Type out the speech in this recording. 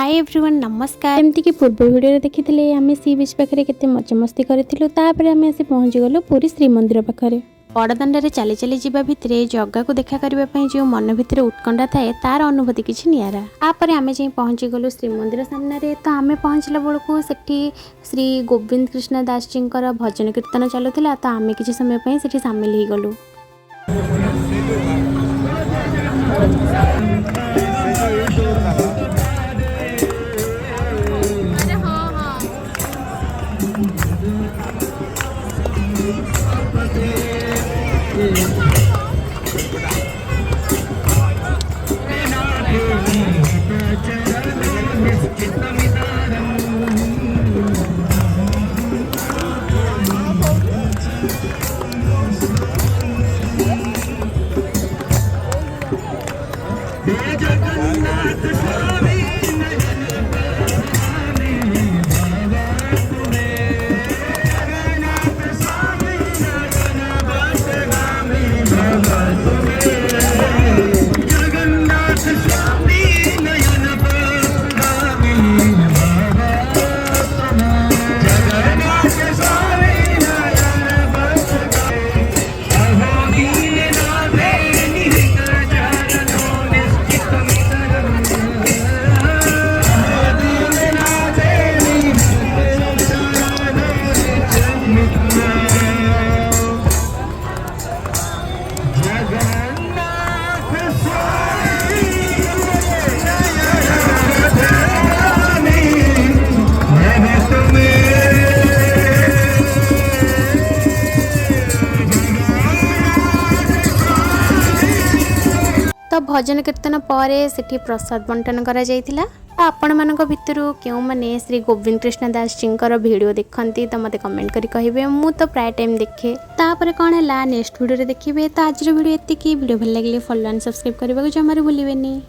Hi everyone नमस्कार। एमती कि पूर्व वीडियो देखी आम सी बीच पाखे केते मजामस्ती करूँ आम आसी पहुँची गलु पुरी श्रीमंदिर पाखे। बड़दाण्ड चली चली जावा भितर जगह को देखा करने जो मन भितर उत्कंठा थाए तार अनुभूति किसी निरा। आपर आम जा पहुँची गलु श्रीमंदिर सामने। तो आम पहुँचला बेलू सेठी श्री गोविंद कृष्ण दास जी भजन कीर्तन चलुला। तो आम किसी समय से सामिल हो गलु। तो भजन कीर्तन पर सेठी प्रसाद बंटन करा जायतिला। आपण मानक भितरु क्यों माने श्री गोविंद कृष्ण दास जी वीडियो देखती तो मते कमेंट करी कहिबे। मु तो प्राय टाइम देखे तापर कौन है नेक्स्ट वीडियो देखिए। तो आज वीडियो एतिकी वीडियो भल लगे फॉलो एंड सब्सक्राइब करने को जमार भूलिबेनी।